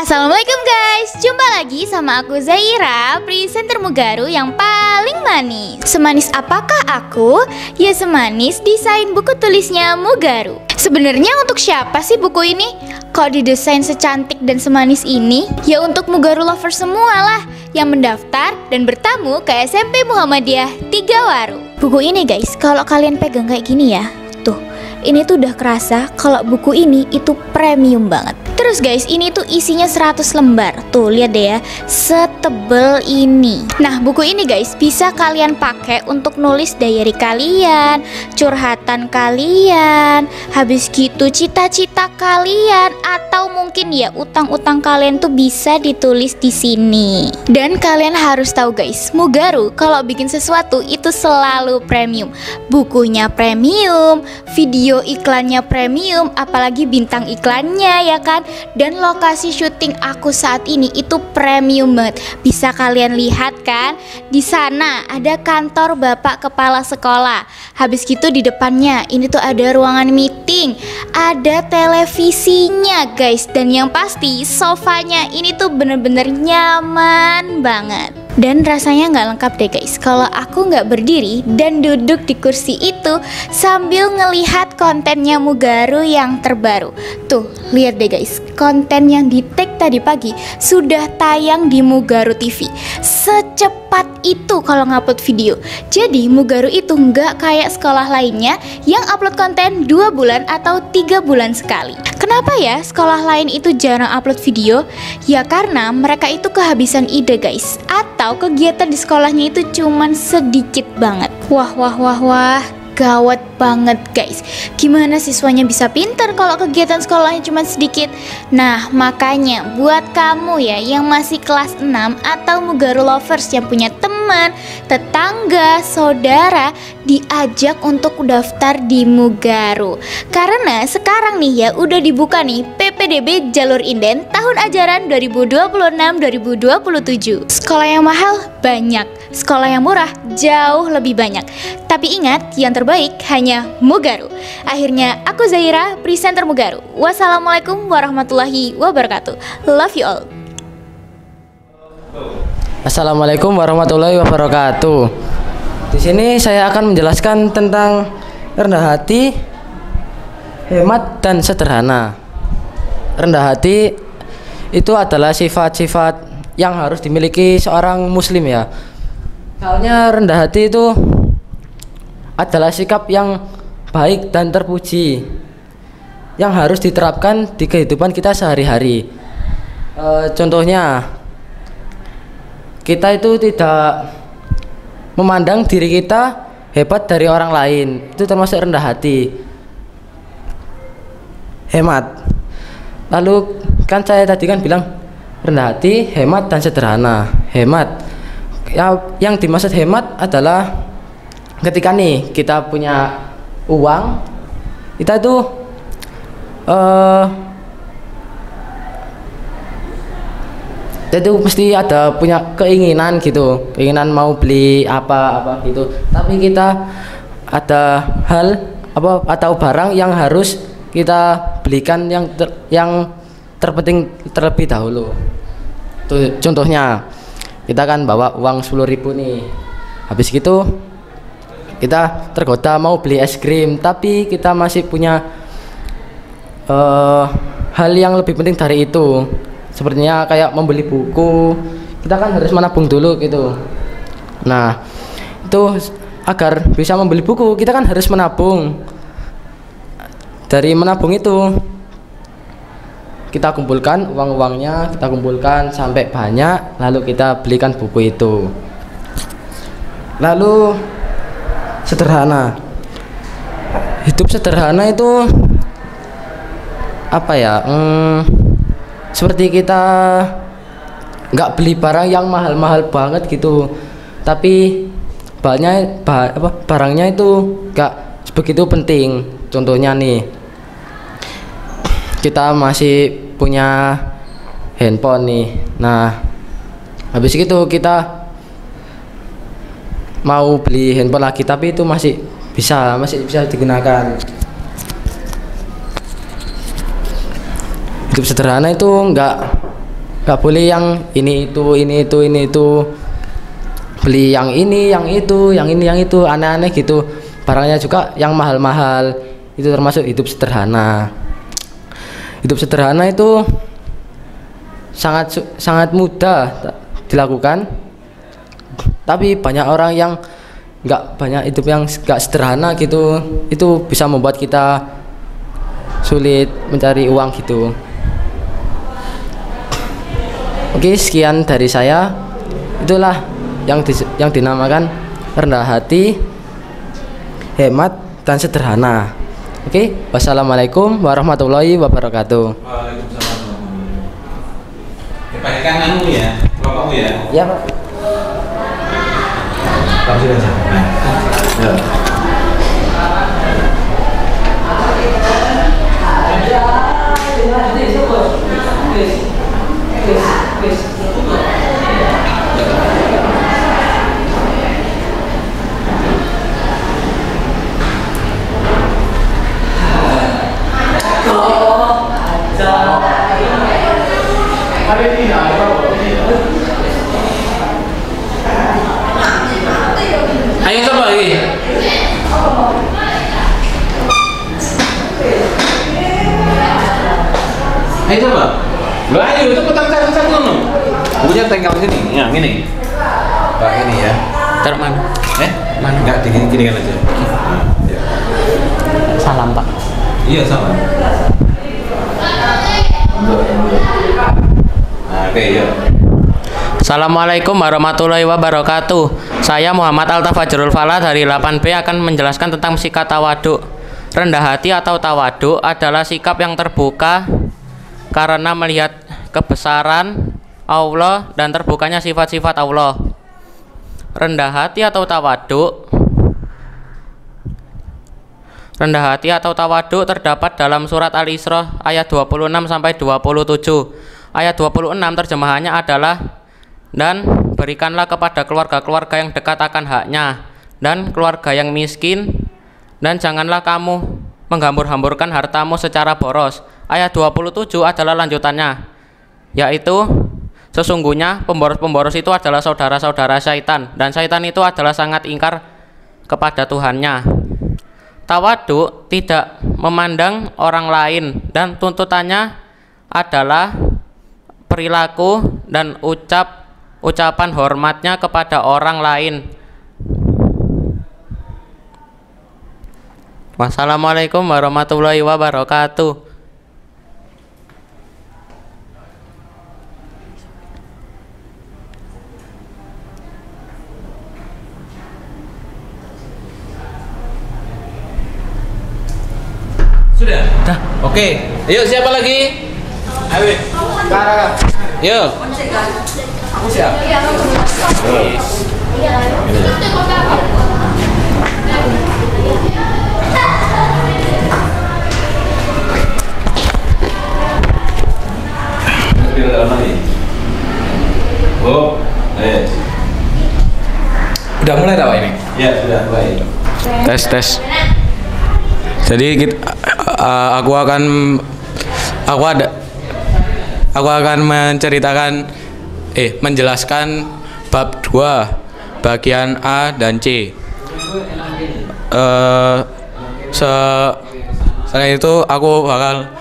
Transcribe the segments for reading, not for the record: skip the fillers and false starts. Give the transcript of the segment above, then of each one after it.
Assalamualaikum guys, jumpa lagi sama aku Zaira, presenter Mugaru yang paling manis. Semanis apakah aku? Ya semanis desain buku tulisnya Mugaru. Sebenarnya untuk siapa sih buku ini? Kok didesain secantik dan semanis ini? Ya untuk Mugaru lover semua lah yang mendaftar dan bertamu ke SMP Muhammadiyah 3 Waru. Buku ini guys, kalau kalian pegang kayak gini ya, tuh, ini tuh udah kerasa kalau buku ini itu premium banget. Terus guys, ini tuh isinya 100 lembar. Tuh, lihat deh ya, setebel ini. Nah, buku ini guys bisa kalian pakai untuk nulis diary kalian, curhatan kalian, habis gitu cita-cita kalian, atau mungkin ya utang-utang kalian tuh bisa ditulis di sini. Dan kalian harus tahu guys, Mugaru kalau bikin sesuatu itu selalu premium. Bukunya premium, video iklannya premium, apalagi bintang iklannya ya kan. Dan lokasi syuting aku saat ini itu premium banget. Bisa kalian lihat kan? Di sana ada kantor Bapak Kepala Sekolah. Habis gitu di depannya ini tuh ada ruangan meeting, ada televisinya guys. Dan yang pasti sofanya ini tuh bener-bener nyaman banget. Dan rasanya nggak lengkap deh guys kalau aku nggak berdiri dan duduk di kursi itu sambil ngelihat kontennya Mugaru yang terbaru. Tuh, lihat deh guys, konten yang di tag tadi pagi sudah tayang di Mugaru TV. Secepat itu kalau ngupload video. Jadi Mugaru itu nggak kayak sekolah lainnya yang upload konten 2 bulan atau 3 bulan sekali. Kenapa ya sekolah lain itu jarang upload video? Ya karena mereka itu kehabisan ide guys, atau kegiatan di sekolahnya itu cuman sedikit banget. Wah, gawat banget guys. Gimana siswanya bisa pintar kalau kegiatan sekolahnya cuma sedikit? Nah, makanya buat kamu ya yang masih kelas 6 atau Mugaru lovers yang punya teman, tetangga, saudara, diajak untuk daftar di Mugaru. Karena sekarang nih ya udah dibuka nih PPDB jalur inden tahun ajaran 2026-2027. Sekolah yang mahal banyak, sekolah yang murah jauh lebih banyak. Tapi ingat, yang terbaik hanya Mugaru. Akhirnya aku Zaira, presenter Mugaru. Wassalamualaikum warahmatullahi wabarakatuh. Love you all. Assalamualaikum warahmatullahi wabarakatuh. Di sini saya akan menjelaskan tentang rendah hati, hemat dan sederhana. Rendah hati itu adalah sifat-sifat yang harus dimiliki seorang muslim ya. Soalnya rendah hati itu adalah sikap yang baik dan terpuji yang harus diterapkan di kehidupan kita sehari-hari. Contohnya, kita itu tidak memandang diri kita hebat dari orang lain, itu termasuk rendah hati. Hemat, lalu kan saya tadi kan bilang rendah hati, hemat dan sederhana. Hemat, yang dimaksud hemat adalah ketika nih kita punya uang, kita itu mesti ada punya keinginan gitu, keinginan mau beli apa gitu. Tapi kita ada hal atau barang yang harus kita belikan yang terpenting terlebih dahulu. Tuh, contohnya kita kan bawa uang 10.000 nih. Habis gitu kita tergoda mau beli es krim, tapi kita masih punya hal yang lebih penting dari itu. Sepertinya kayak membeli buku, kita kan harus menabung dulu gitu. Nah, itu agar bisa membeli buku kita kan harus menabung. Dari menabung itu kita kumpulkan uang-uangnya, kita kumpulkan sampai banyak, lalu kita belikan buku itu. Lalu sederhana, hidup sederhana itu apa ya? Seperti kita nggak beli barang yang mahal-mahal banget gitu, tapi barangnya itu nggak begitu penting. Contohnya nih, kita masih punya handphone nih. Nah, habis itu kita mau beli handphone lagi, tapi itu masih bisa digunakan. Hidup sederhana itu nggak boleh yang ini itu, beli yang ini yang itu aneh-aneh gitu, barangnya juga yang mahal-mahal. Itu termasuk hidup sederhana. Hidup sederhana itu sangat mudah dilakukan, tapi banyak orang yang hidup yang nggak sederhana gitu, itu bisa membuat kita sulit mencari uang gitu. Oke, sekian dari saya. Itulah yang dinamakan rendah hati, hemat, dan sederhana. Oke, wassalamualaikum warahmatullahi wabarakatuh. Waalaikumsalam. Kebanyakan anu ya, bapakmu ya? Ya, Pak. Kamu sudah siap? Nah, ya. Ayo coba lagi. Ayo coba. Lo ayo cepetan satu no. Bukunya tinggal sini. Ya, gini. Pak ini ya. Taruh mana? Mana? Enggak, gini kan aja. Nah, ya. Salam, Pak. Iya, salam. Nah, oke, ya. Assalamualaikum warahmatullahi wabarakatuh. Saya Muhammad Altafajrul Falah dari 8B akan menjelaskan tentang sikap tawaduk. Rendah hati atau tawaduk adalah sikap yang terbuka karena melihat kebesaran Allah dan terbukanya sifat-sifat Allah. Rendah hati atau tawaduk terdapat dalam surat Al-Isra ayat 26 sampai 27. Ayat 26 terjemahannya adalah, dan berikanlah kepada keluarga-keluarga yang dekat akan haknya dan keluarga yang miskin, dan janganlah kamu menghambur-hamburkan hartamu secara boros. Ayat 27 adalah lanjutannya, yaitu sesungguhnya pemboros-pemboros itu adalah saudara-saudara syaitan, dan syaitan itu adalah sangat ingkar kepada Tuhannya. Tawaduk tidak memandang orang lain, dan tuntutannya adalah perilaku dan ucapan hormatnya kepada orang lain. Wassalamualaikum warahmatullahi wabarakatuh. Sudah? Dah. Oke. Yuk, siapa lagi? Ayo. Yuk. Aku siap. Oh, udah mulai tahu ini? Ya, sudah mulai. Tes. Jadi aku akan menjelaskan bab 2 bagian A dan C. Selain itu aku bakal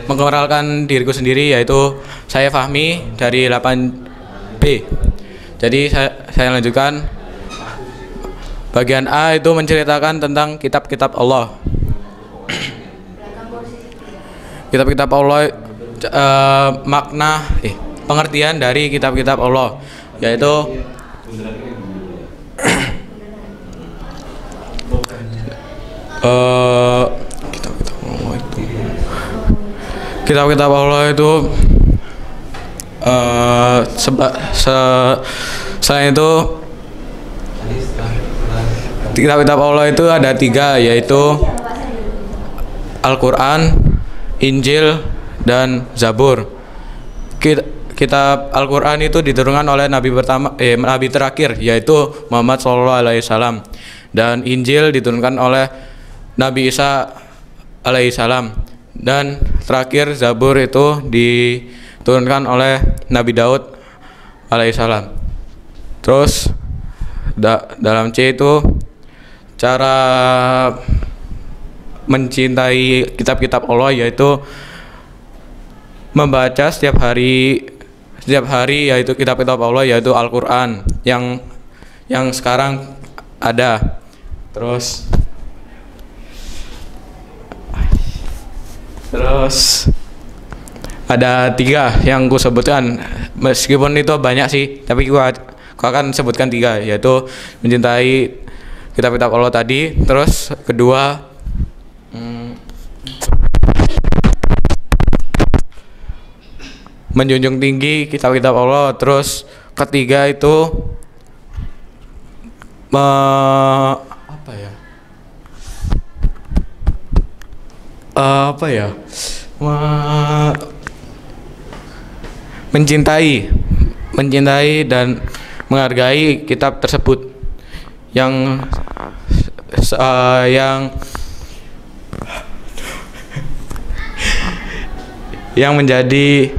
mengenalkan diriku sendiri, yaitu saya Fahmi dari 8B. Jadi saya lanjutkan. Bagian A itu menceritakan tentang kitab-kitab Allah. Kitab-kitab Allah, pengertian dari kitab-kitab Allah, yaitu kitab-kitab Allah itu selain itu kitab-kitab Allah itu ada 3, yaitu Al-Quran, Injil, dan Zabur. Kitab Al-Quran itu diturunkan oleh Nabi terakhir, yaitu Muhammad SAW, dan Injil diturunkan oleh Nabi Isa alaihissalam, dan terakhir Zabur itu diturunkan oleh Nabi Daud alaihissalam. Terus dalam C itu cara mencintai kitab-kitab Allah, yaitu membaca setiap hari yaitu kitab-kitab Allah, yaitu Al-Qur'an yang sekarang ada. Terus ada 3 yang ku sebutkan, meskipun itu banyak sih, tapi ku akan sebutkan 3, yaitu mencintai kitab-kitab Allah tadi. Terus kedua, menjunjung tinggi kitab-kitab Allah. Terus ketiga itu mencintai dan menghargai kitab tersebut yang menjadi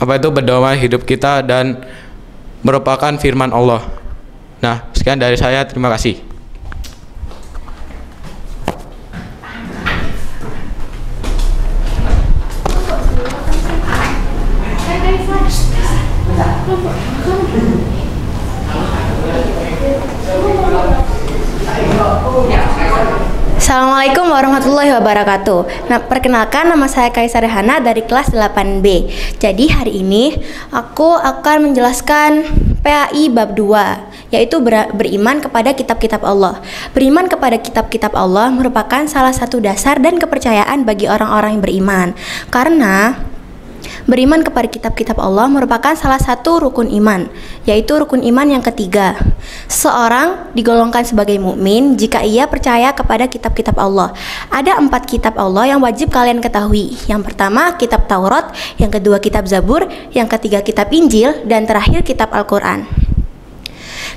pedoman hidup kita dan merupakan firman Allah. Nah, sekian dari saya, terima kasih. Assalamualaikum warahmatullahi wabarakatuh. Nah, perkenalkan, nama saya Kaisar Rehana dari kelas 8B. Jadi hari ini aku akan menjelaskan PAI bab 2, yaitu beriman kepada kitab-kitab Allah. Beriman kepada kitab-kitab Allah merupakan salah satu dasar dan kepercayaan bagi orang-orang yang beriman. Karena beriman kepada kitab-kitab Allah merupakan salah satu rukun iman, yaitu rukun iman yang ketiga. Seseorang digolongkan sebagai mukmin jika ia percaya kepada kitab-kitab Allah. Ada 4 kitab Allah yang wajib kalian ketahui. Yang pertama kitab Taurat, yang kedua kitab Zabur, yang ketiga kitab Injil, dan terakhir kitab Al-Quran.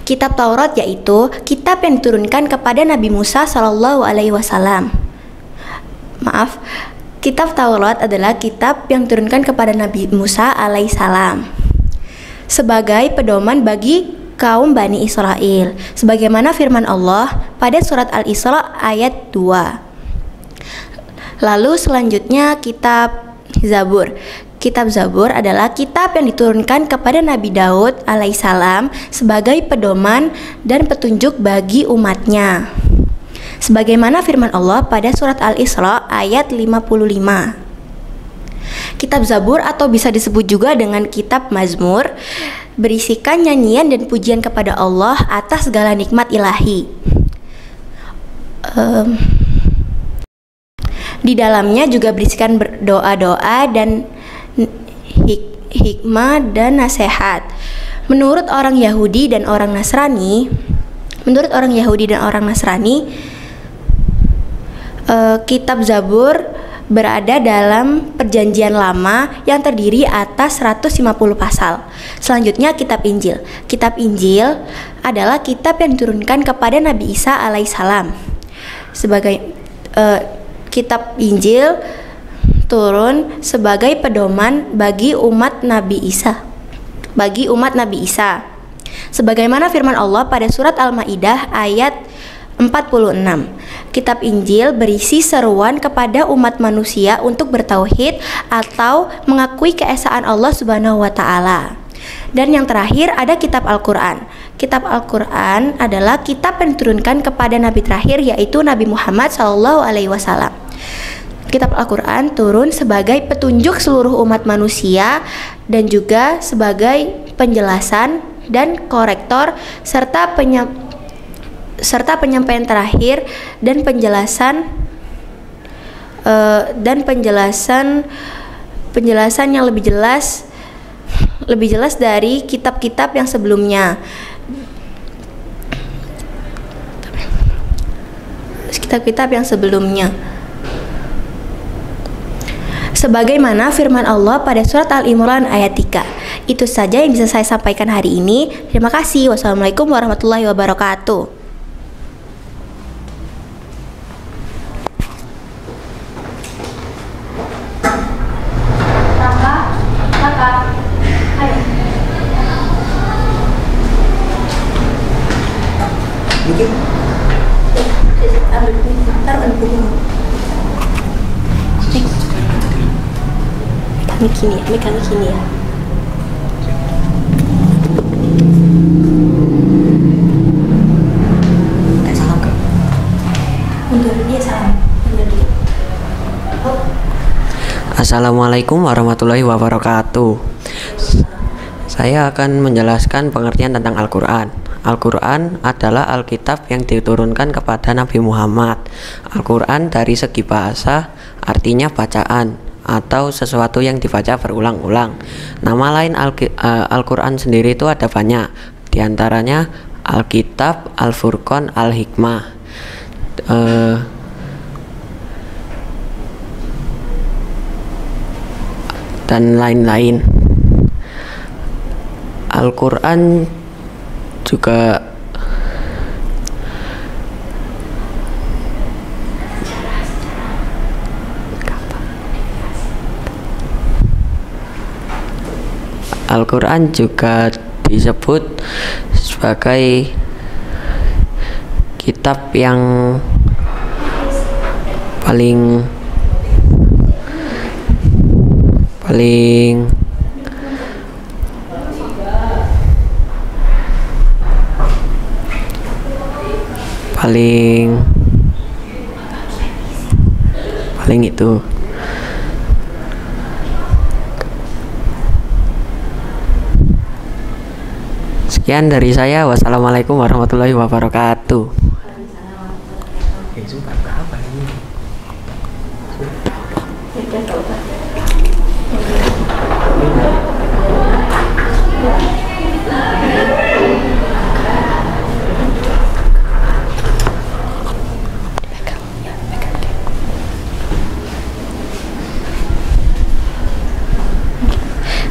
Kitab Taurat yaitu kitab yang diturunkan kepada Nabi Musa SAW. Kitab Taurat adalah kitab yang diturunkan kepada Nabi Musa alaihissalam sebagai pedoman bagi kaum Bani Israel, sebagaimana firman Allah pada surat Al-Isra ayat 2. Lalu selanjutnya kitab Zabur. Kitab Zabur adalah kitab yang diturunkan kepada Nabi Daud alaihissalam sebagai pedoman dan petunjuk bagi umatnya, sebagaimana firman Allah pada surat Al-Isra ayat 55. Kitab Zabur atau bisa disebut juga dengan kitab Mazmur berisikan nyanyian dan pujian kepada Allah atas segala nikmat ilahi. Di dalamnya juga berisikan doa-doa dan hikmah dan nasihat. Menurut orang Yahudi dan orang Nasrani, kitab Zabur berada dalam perjanjian lama yang terdiri atas 150 pasal. Selanjutnya kitab Injil. Kitab Injil adalah kitab yang diturunkan kepada Nabi Isa alaihissalam. Kitab Injil turun sebagai pedoman bagi umat Nabi Isa. Sebagaimana firman Allah pada surat Al-Maidah ayat 46. Kitab Injil berisi seruan kepada umat manusia untuk bertauhid atau mengakui keesaan Allah Subhanahu wa taala. Dan yang terakhir ada kitab Al-Qur'an. Kitab Al-Qur'an adalah kitab yang diturunkan kepada nabi terakhir, yaitu Nabi Muhammad SAW. Kitab Al-Qur'an turun sebagai petunjuk seluruh umat manusia dan juga sebagai penjelasan dan korektor serta penyampaian terakhir dan penjelasan yang lebih jelas dari kitab-kitab yang sebelumnya. Sebagaimana firman Allah pada surat Al-Imran ayat 3. Itu saja yang bisa saya sampaikan hari ini. Terima kasih. Wassalamualaikum warahmatullahi wabarakatuh. Kakak. Megang gini ya. Salam ke. Mundur dia salam. Mundur dia. Assalamualaikum warahmatullahi wabarakatuh. Saya akan menjelaskan pengertian tentang Al-Quran. Al-Quran adalah Alkitab yang diturunkan kepada Nabi Muhammad. Al-Quran dari segi bahasa artinya bacaan atau sesuatu yang dibaca berulang-ulang. Nama lain Al-Quran sendiri itu ada banyak. Di antaranya Alkitab, Al-Furqan, Al-Hikmah. Dan lain-lain. Al-Quran juga Al-Quran juga disebut sebagai kitab yang paling itu. Sekian dari saya. Wassalamualaikum warahmatullahi wabarakatuh.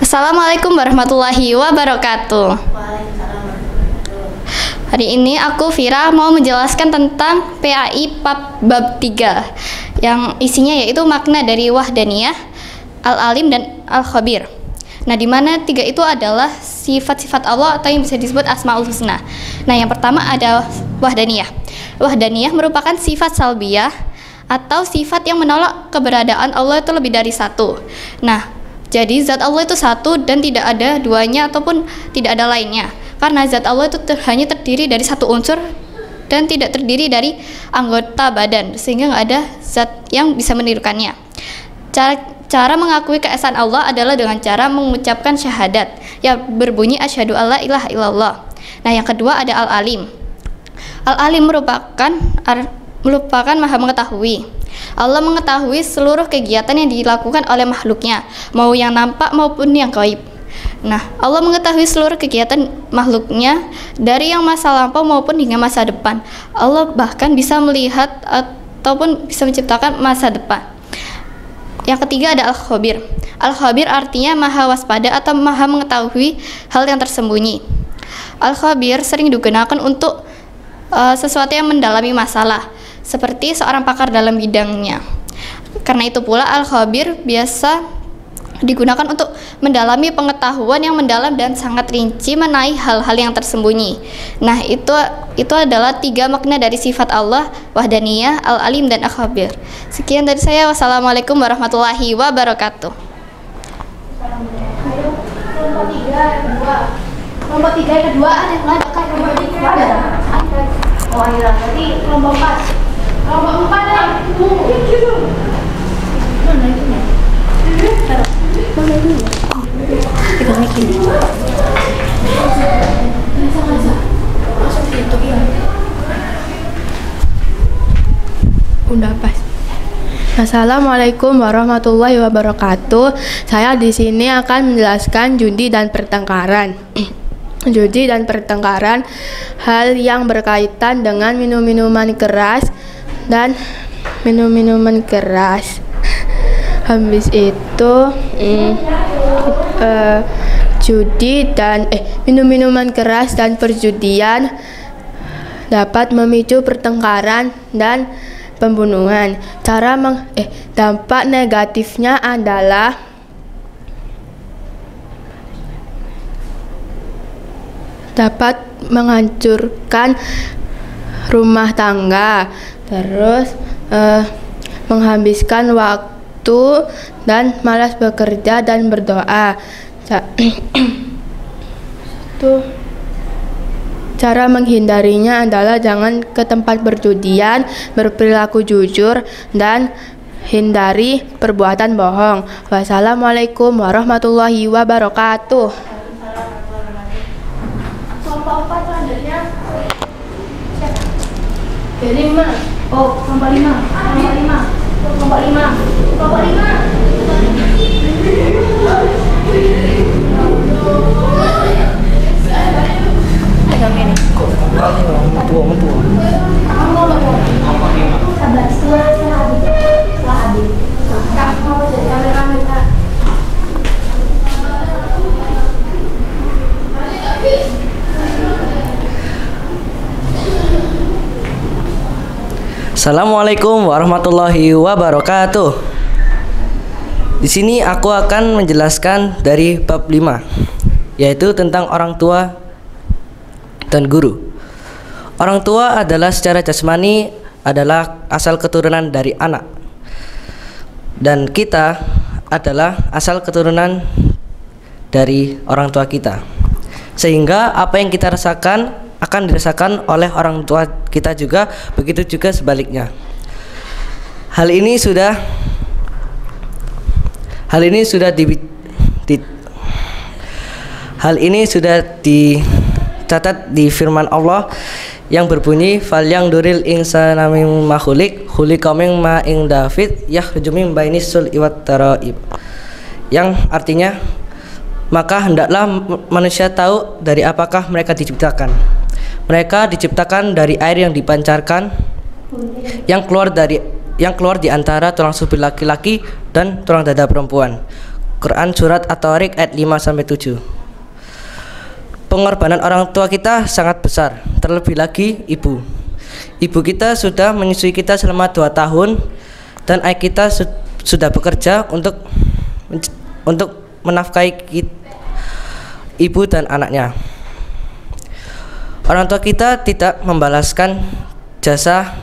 Assalamualaikum warahmatullahi wabarakatuh. Hari ini aku Vira mau menjelaskan tentang PAI bab 3 yang isinya yaitu makna dari wahdaniyah, al-alim dan al-khabir. Nah, di mana 3 itu adalah sifat-sifat Allah atau yang bisa disebut asmaul husna. Nah, yang pertama ada wahdaniyah. Wahdaniyah merupakan sifat salbiyah atau sifat yang menolak keberadaan Allah itu lebih dari satu. Nah, jadi zat Allah itu satu dan tidak ada duanya ataupun tidak ada lainnya. Karena zat Allah itu hanya terdiri dari satu unsur dan tidak terdiri dari anggota badan, sehingga nggak ada zat yang bisa menirukannya. Cara mengakui keesaan Allah adalah dengan cara mengucapkan syahadat yang berbunyi asyhadu alla ilaha illallah. Nah, yang kedua ada al-alim. Al-alim merupakan maha mengetahui. Allah mengetahui seluruh kegiatan yang dilakukan oleh makhluknya, mau yang nampak maupun yang gaib. Nah, Allah mengetahui seluruh kegiatan makhluknya dari yang masa lampau maupun hingga masa depan. Allah bahkan bisa melihat ataupun bisa menciptakan masa depan. Yang ketiga ada al-khabir. Al-khabir artinya maha waspada atau maha mengetahui hal yang tersembunyi. Al-khabir sering digunakan untuk sesuatu yang mendalami masalah, seperti seorang pakar dalam bidangnya. Karena itu pula al-khabir biasa digunakan untuk mendalami pengetahuan yang mendalam dan sangat rinci mengenai hal-hal yang tersembunyi. Nah, itu adalah 3 makna dari sifat Allah, wahdaniyah, al-alim dan al-khabir. Sekian dari saya. Wassalamualaikum warahmatullahi wabarakatuh. Kelompok 3 yang kedua ada yang mengadakan kelompok 3 ada. Oh, iya, berarti kelompok 4. Kelompok 4 ada. Mana itu ya? Mana itu ya? Pegangnya gini. Masuk situ ya. Udah pas. Assalamualaikum warahmatullahi wabarakatuh. Saya di sini akan menjelaskan judi dan pertengkaran. Judi dan pertengkaran, hal yang berkaitan dengan minum-minuman keras dan minum-minuman keras. Habis itu judi dan minum-minuman keras dan perjudian dapat memicu pertengkaran dan pembunuhan. Dampak negatifnya adalah dapat menghancurkan rumah tangga, terus menghabiskan waktu dan malas bekerja dan berdoa. Cara menghindarinya adalah jangan ke tempat perjudian, berperilaku jujur, dan hindari perbuatan bohong. Wassalamualaikum warahmatullahi wabarakatuh. Kelompok 4 selanjutnya. Kelima. Oh, kelompok 5. Kelompok 5. Assalamualaikum warahmatullahi wabarakatuh. Di sini aku akan menjelaskan dari bab 5, yaitu tentang orang tua dan guru. Orang tua adalah secara jasmani adalah asal keturunan dari anak, dan kita adalah asal keturunan dari orang tua kita, sehingga apa yang kita rasakan akan dirasakan oleh orang tua kita juga, begitu juga sebaliknya. Hal ini sudah dicatat di firman Allah yang berbunyi falyangduril insana mimma khuliqa mimma ing David yakhruju min bainis sul'i wat taraib, yang artinya maka hendaklah manusia tahu dari apakah mereka diciptakan. Mereka diciptakan dari air yang dipancarkan yang keluar di antara tulang subur laki-laki dan tulang dada perempuan. Quran surat At-Tariq ayat 5-7. Pengorbanan orang tua kita sangat besar, terlebih lagi ibu. Ibu kita sudah menyusui kita selama 2 tahun dan ayah kita sudah bekerja untuk menafkahi ibu dan anaknya. Orang tua kita tidak membalaskan jasa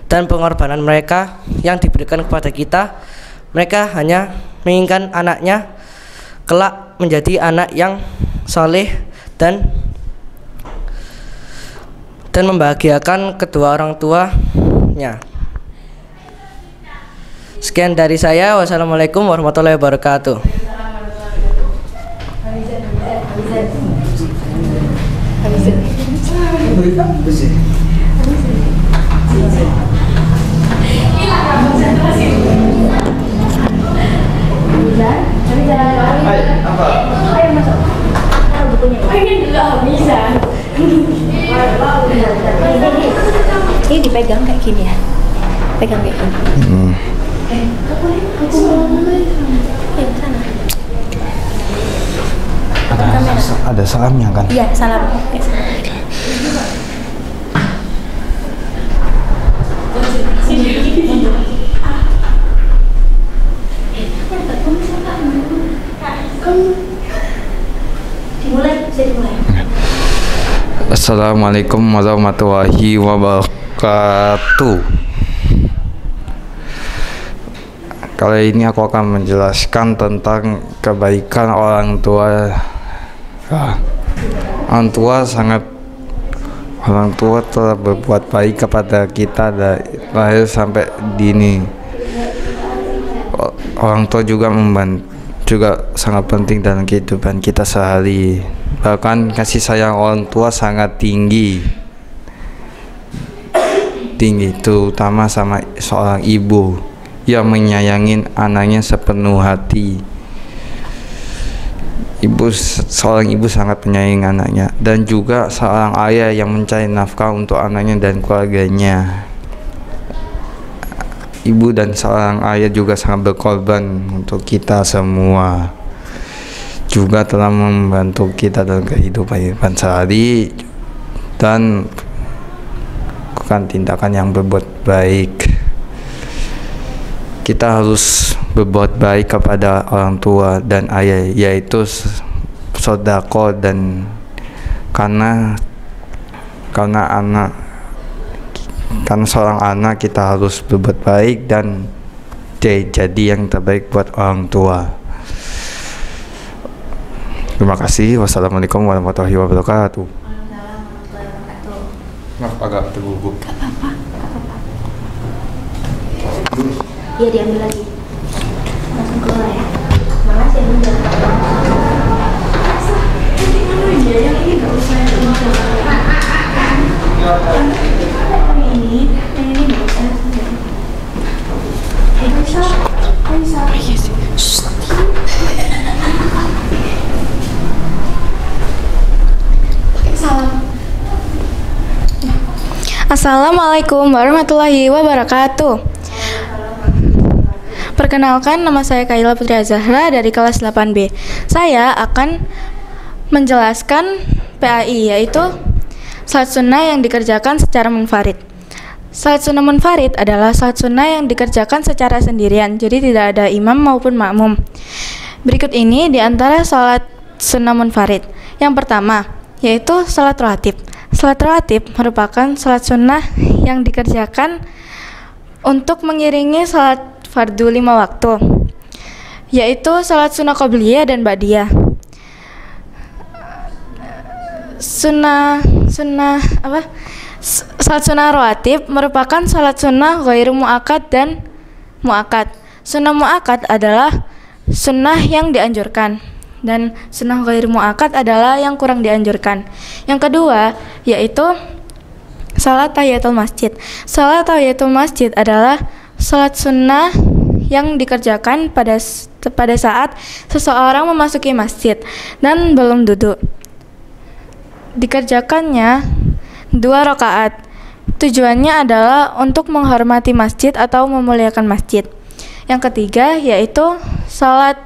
dan pengorbanan mereka yang diberikan kepada kita. Mereka hanya menginginkan anaknya kelak menjadi anak yang soleh dan membahagiakan kedua orang tuanya. Sekian dari saya. Wassalamualaikum warahmatullahi wabarakatuh. Ini dipegang kayak gini ya, pegang kayak gini. Ada salamnya kan? Iya, salam. Assalamualaikum warahmatullahi wabarakatuh. Kali ini aku akan menjelaskan tentang kebaikan orang tua. Orang tua telah berbuat baik kepada kita dari lahir sampai dini. Orang tua juga sangat penting dalam kehidupan kita sehari. Bahkan kasih sayang orang tua sangat tinggi, terutama sama seorang ibu yang menyayangin anaknya sepenuh hati. Seorang ibu sangat menyayangi anaknya, dan juga seorang ayah yang mencari nafkah untuk anaknya dan keluarganya. Ibu dan seorang ayah juga sangat berkorban untuk kita semua, juga telah membantu kita dalam kehidupan sehari dan melakukan tindakan yang berbuat baik. Kita harus berbuat baik kepada orang tua dan ayah, yaitu sedekah, dan karena anak Kan seorang anak kita harus berbuat baik dan jadi yang terbaik buat orang tua. Terima kasih. Wassalamualaikum warahmatullahi wabarakatuh. Maaf agak tergugup. Gak apa-apa. Iya, diambil lagi. Langsung keluar ya. Makasih ya, Bunda. Yang ini gak usah ini gak usah. Assalamualaikum warahmatullahi wabarakatuh. Perkenalkan, nama saya Kaila Putri Azahra dari kelas 8B. Saya akan menjelaskan PAI, yaitu salat sunnah yang dikerjakan secara munfarid. Salat sunnah munfarid adalah salat sunnah yang dikerjakan secara sendirian, jadi tidak ada imam maupun makmum. Berikut ini di antara salat sunnah munfarid. Yang pertama, yaitu salat rawatib. Salat rawatib merupakan salat sunnah yang dikerjakan untuk mengiringi salat fardu 5 waktu, yaitu salat sunnah qobliyah dan ba'diyah. Salat sunnah rawatib merupakan salat sunnah ghairu mu'akkad dan mu'akkad. Sunnah mu'akkad adalah sunnah yang dianjurkan, dan sunnah ghairu mu'akkad adalah yang kurang dianjurkan. Yang kedua, yaitu salat tahiyatul masjid. Salat tahiyatul masjid adalah salat sunnah yang dikerjakan pada saat seseorang memasuki masjid dan belum duduk. Dikerjakannya 2 rakaat. Tujuannya adalah untuk menghormati masjid atau memuliakan masjid. Yang ketiga, yaitu salat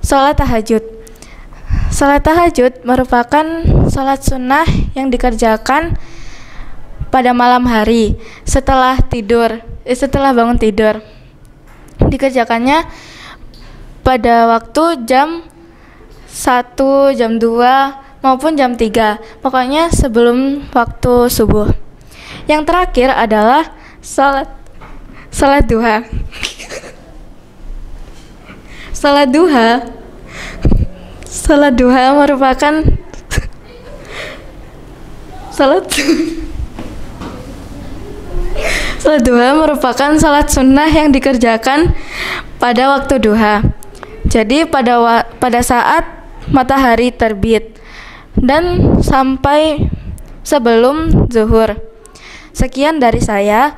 tahajud. Salat tahajud merupakan salat sunnah yang dikerjakan pada malam hari setelah bangun tidur. Dikerjakannya pada waktu jam 1, jam 2 maupun jam 3, pokoknya sebelum waktu subuh. Yang terakhir adalah salat duha. Salat duha merupakan salat duha merupakan salat sunnah yang dikerjakan pada waktu duha. Jadi pada saat matahari terbit dan sampai sebelum zuhur. Sekian dari saya,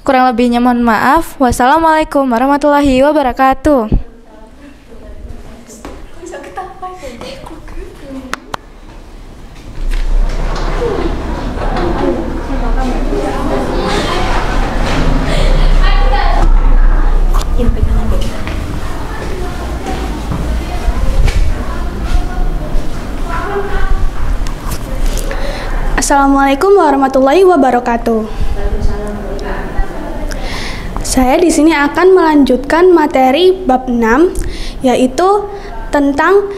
kurang lebihnya mohon maaf. Wassalamualaikum warahmatullahi wabarakatuh. Assalamualaikum warahmatullahi wabarakatuh. Saya di sini akan melanjutkan materi bab 6, yaitu tentang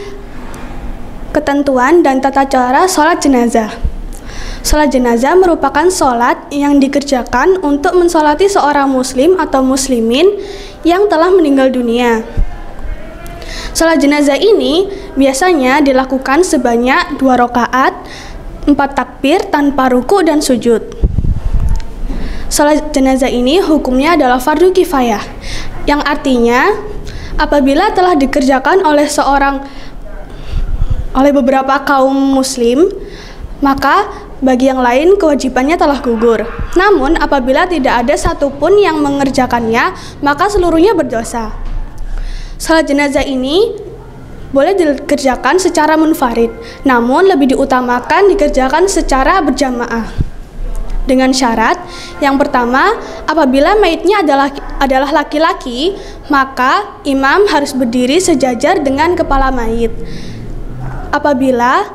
ketentuan dan tata cara sholat jenazah. Sholat jenazah merupakan sholat yang dikerjakan untuk mensolati seorang muslim atau muslimin yang telah meninggal dunia. Sholat jenazah ini biasanya dilakukan sebanyak 2 rakaat, 4 takbir tanpa ruku dan sujud. Salat jenazah ini hukumnya adalah fardu kifayah, yang artinya apabila telah dikerjakan oleh beberapa kaum muslim, maka bagi yang lain kewajibannya telah gugur. Namun apabila tidak ada satupun yang mengerjakannya, maka seluruhnya berdosa. Salat jenazah ini boleh dikerjakan secara munfarid, namun lebih diutamakan dikerjakan secara berjamaah. Dengan syarat, yang pertama, apabila mayitnya adalah laki-laki, maka imam harus berdiri sejajar dengan kepala mayit. Apabila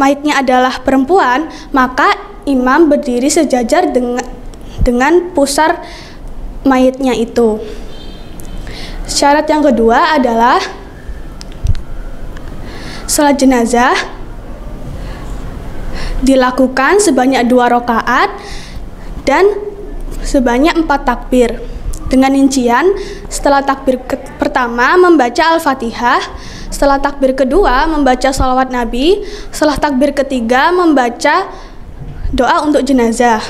mayitnya adalah perempuan, maka imam berdiri sejajar dengan pusar mayitnya itu. Syarat yang kedua adalah salat jenazah dilakukan sebanyak 2 rakaat dan sebanyak 4 takbir. Dengan rincian, setelah takbir pertama membaca Al-Fatihah, setelah takbir kedua membaca sholawat Nabi, setelah takbir ketiga membaca doa untuk jenazah.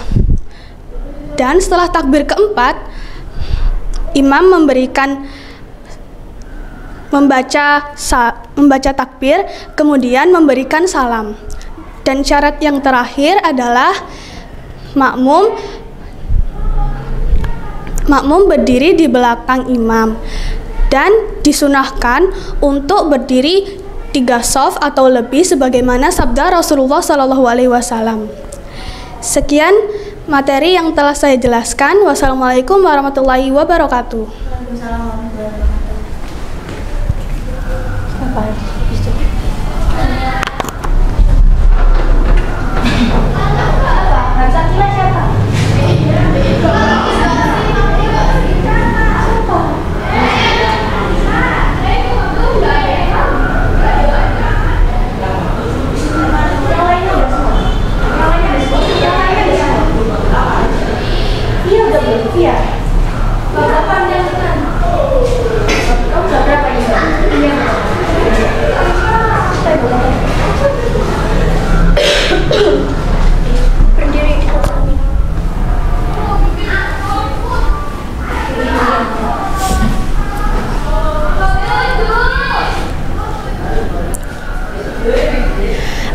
Dan setelah takbir keempat, imam membaca takbir, kemudian memberikan salam. Dan syarat yang terakhir adalah makmum berdiri di belakang imam, dan disunahkan untuk berdiri 3 shaf atau lebih sebagaimana sabda Rasulullah SAW. Sekian materi yang telah saya jelaskan. Wassalamualaikum warahmatullahi wabarakatuh.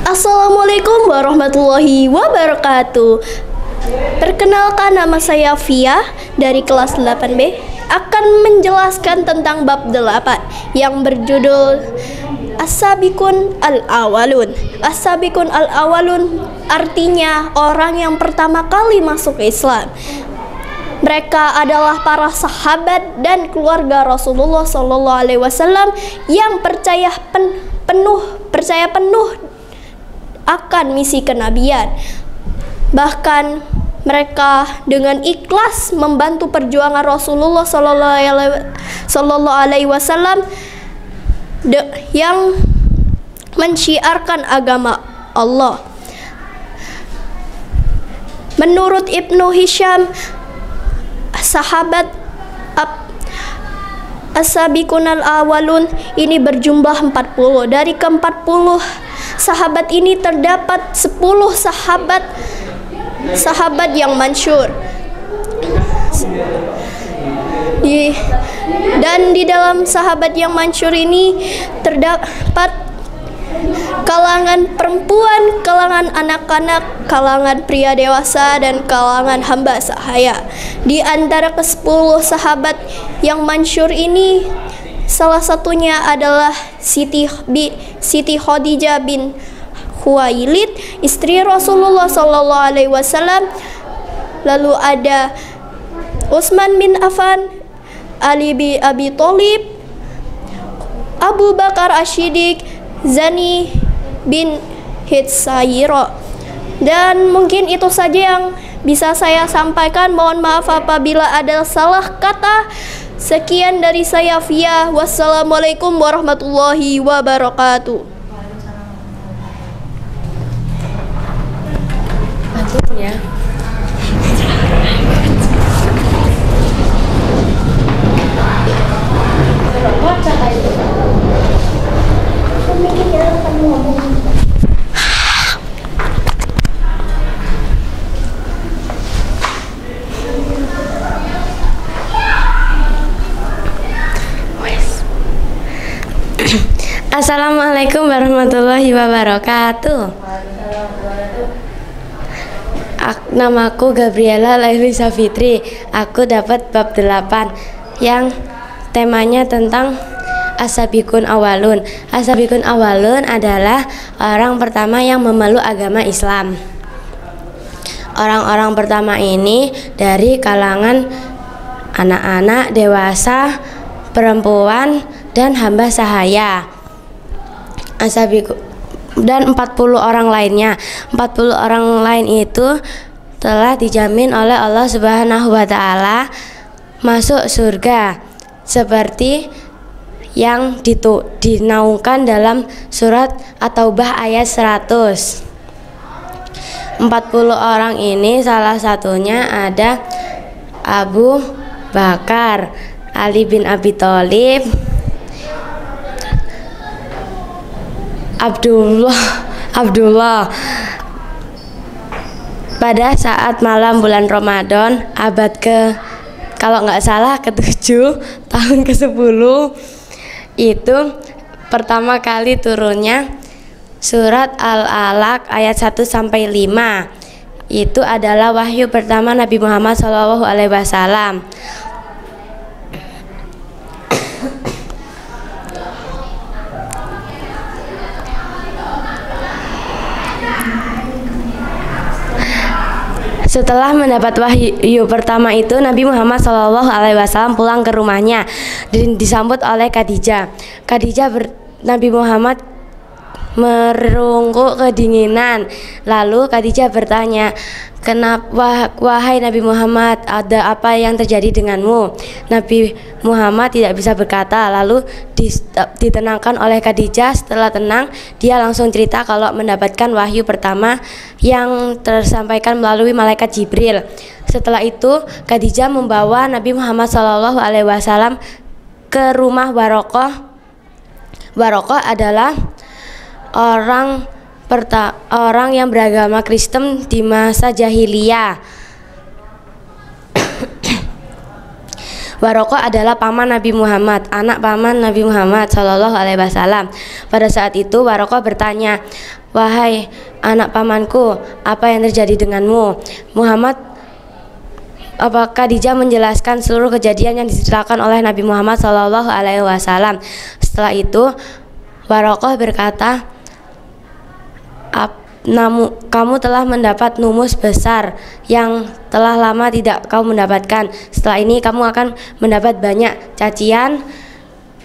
Assalamualaikum warahmatullahi wabarakatuh. Perkenalkan, nama saya Fia dari kelas 8B, akan menjelaskan tentang bab 8 yang berjudul As-Sabiqun Al-Awwalun. As-Sabiqun Al-Awwalun artinya orang yang pertama kali masuk Islam. Mereka adalah para sahabat dan keluarga Rasulullah SAW yang percaya penuh akan misi kenabian. Bahkan mereka dengan ikhlas membantu perjuangan Rasulullah SAW yang mensyiarkan agama Allah. Menurut Ibnu Hisham, sahabat As-Sabiqun Al-Awwalun ini berjumlah 40. Dari ke-40 sahabat ini terdapat 10 sahabat yang masyhur. Dan di dalam sahabat yang masyhur ini terdapat kalangan perempuan, kalangan anak-anak, kalangan pria dewasa, dan kalangan hamba sahaya. Di antara ke-10 sahabat yang masyhur ini, salah satunya adalah Siti Khadijah bin Khuwailid, istri Rasulullah SAW. Lalu ada Utsman bin Affan, Ali bin Abi Thalib, Abu Bakar Asy-Siddiq, Zani bin Hitsayiro. Dan mungkin itu saja yang bisa saya sampaikan. Mohon maaf apabila ada salah kata. Sekian dari saya, Fia. Wassalamualaikum warahmatullahi wabarakatuh. Ya. Assalamualaikum warahmatullahi wabarakatuh. Namaku Gabriela Lailisa Fitri. Aku dapat bab 8 yang temanya tentang As-Sabiqun Awwalun. As-Sabiqun Awwalun adalah orang pertama yang memeluk agama Islam. Orang-orang pertama ini dari kalangan anak-anak, dewasa, perempuan, dan hamba sahaya. Dan 40 orang lainnya. 40 orang lain itu telah dijamin oleh Allah Subhanahu wa taala masuk surga seperti yang dinaungkan dalam surat At-Taubah ayat 100. 40 orang ini salah satunya ada Abu Bakar, Ali bin Abi Thalib, Abdullah. Pada saat malam bulan Ramadan abad kalau nggak salah ke-7 tahun ke-10 itu pertama kali turunnya surat Al-Alaq ayat 1 sampai 5. Itu adalah wahyu pertama Nabi Muhammad SAW. Setelah mendapat wahyu pertama itu, Nabi Muhammad SAW pulang ke rumahnya dan disambut oleh Khadijah. Nabi Muhammad merungkuk kedinginan. Lalu Khadijah bertanya, "Kenapa wahai Nabi Muhammad, ada apa yang terjadi denganmu?" Nabi Muhammad tidak bisa berkata. Lalu ditenangkan oleh Khadijah. Setelah tenang, dia langsung cerita kalau mendapatkan wahyu pertama yang tersampaikan melalui malaikat Jibril. Setelah itu Khadijah membawa Nabi Muhammad SAW ke rumah Warokoh. Warokoh adalah orang yang beragama Kristen di masa jahiliyah. Warokoh adalah paman Nabi Muhammad, anak paman Nabi Muhammad SAW. Pada saat itu Warokoh bertanya, "Wahai anak pamanku, apa yang terjadi denganmu?" Khadijah menjelaskan seluruh kejadian yang diceritakan oleh Nabi Muhammad SAW. Setelah itu Warokoh berkata, "Kamu telah mendapat numus besar yang telah lama tidak kau mendapatkan. Setelah ini kamu akan mendapat banyak cacian,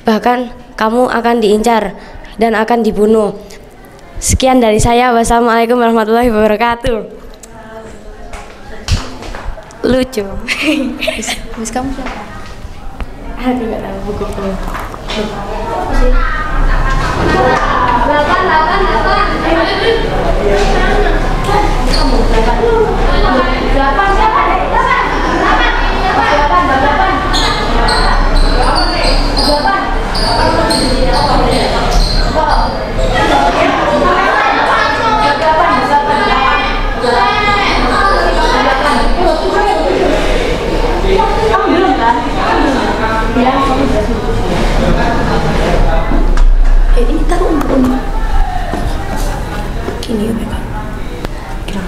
bahkan kamu akan diincar dan akan dibunuh." Sekian dari saya. Wassalamualaikum warahmatullahi wabarakatuh. Lucu. Mis kamu siapa? Tidak tahu buku. Ini taruh ini ya mereka. Ya.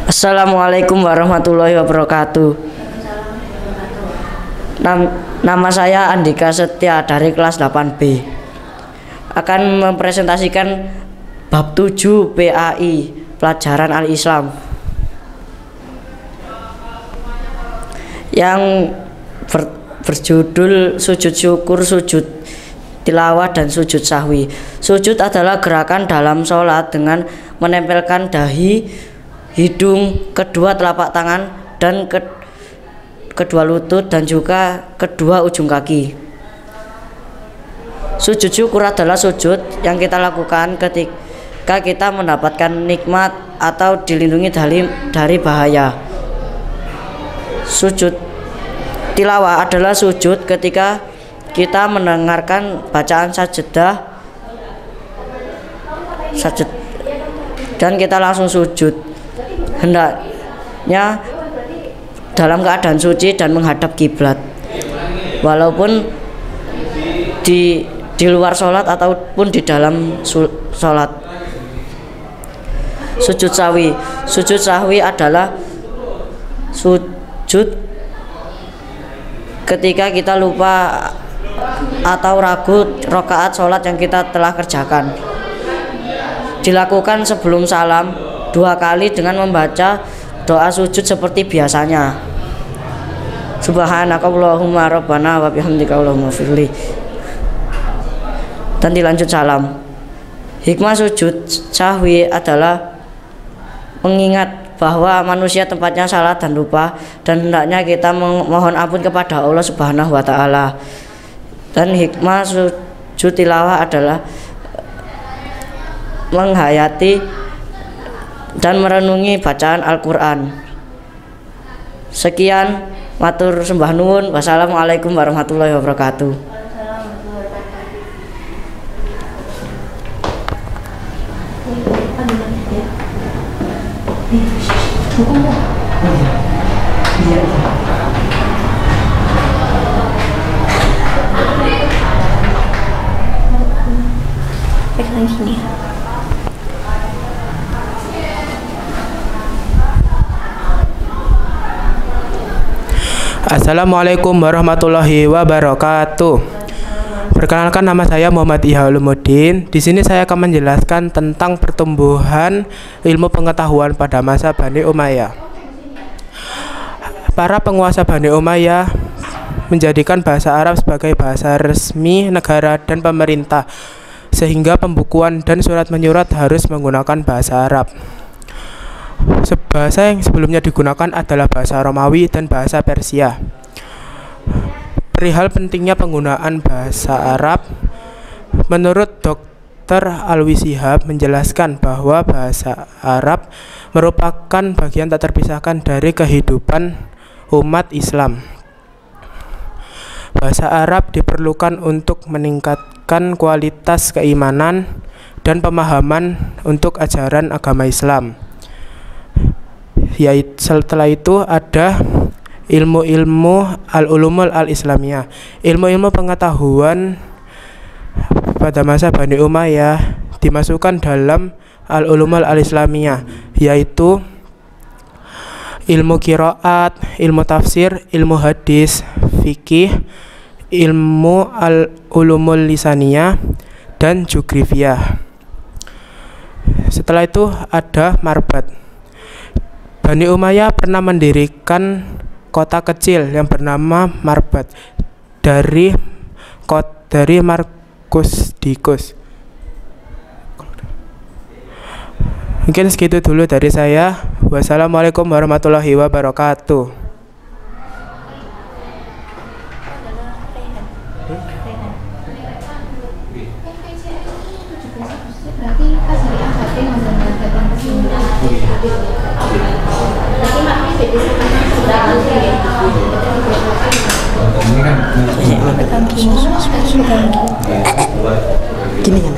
Assalamualaikum warahmatullahi wabarakatuh. Nama saya Andika Setia dari kelas 8B. Akan mempresentasikan bab 7 PAI, pelajaran Al-Islam, yang berjudul sujud syukur, sujud tilawah, dan sujud sahwi. Sujud adalah gerakan dalam sholat dengan menempelkan dahi, hidung, kedua telapak tangan, dan kedua lutut, dan juga kedua ujung kaki. Sujud syukur adalah sujud yang kita lakukan ketika kita mendapatkan nikmat atau dilindungi dari bahaya. Sujud tilawah adalah sujud ketika kita mendengarkan bacaan sajadah dan kita langsung sujud, hendaknya dalam keadaan suci dan menghadap kiblat, walaupun di luar sholat ataupun di dalam sholat. Sujud sahwi adalah sujud ketika kita lupa atau ragu rakaat sholat yang kita telah kerjakan. Dilakukan sebelum salam 2 kali dengan membaca doa sujud seperti biasanya. Subhanakallahumma rabbana wa bihamdika allahumma firli. Dan dilanjut salam. Hikmah sujud sahwi adalah mengingat bahwa manusia tempatnya salah dan lupa, dan hendaknya kita memohon ampun kepada Allah Subhanahu wa taala. Dan hikmah tilawah adalah menghayati dan merenungi bacaan Al-Quran. Sekian, matur sembah nuwun. Wassalamualaikum warahmatullahi wabarakatuh. Assalamualaikum warahmatullahi wabarakatuh. Perkenalkan, nama saya Muhammad Ihya Ulumuddin. Di sini saya akan menjelaskan tentang pertumbuhan ilmu pengetahuan pada masa Bani Umayyah. Para penguasa Bani Umayyah menjadikan bahasa Arab sebagai bahasa resmi negara dan pemerintah, sehingga pembukuan dan surat menyurat harus menggunakan bahasa Arab. Bahasa yang sebelumnya digunakan adalah bahasa Romawi dan bahasa Persia. Perihal pentingnya penggunaan bahasa Arab, menurut Dr. Alwi Shihab menjelaskan bahwa bahasa Arab merupakan bagian tak terpisahkan dari kehidupan umat Islam. Bahasa Arab diperlukan untuk meningkatkan kualitas keimanan dan pemahaman untuk ajaran agama Islam. Setelah itu ada ilmu-ilmu al-ulumul al-islamiyah, ilmu-ilmu pengetahuan pada masa Bani Umayyah dimasukkan dalam al-ulumul al-islamiyah, yaitu ilmu qiraat, ilmu tafsir, ilmu hadis, fikih, ilmu al-ulumul lisaniyah, dan jugrifiyah. Setelah itu ada marbat. Bani Umayyah pernah mendirikan kota kecil yang bernama Marbat dari Markus Dikus. Mungkin segitu dulu dari saya. Wassalamualaikum warahmatullahi wabarakatuh. Gini kan?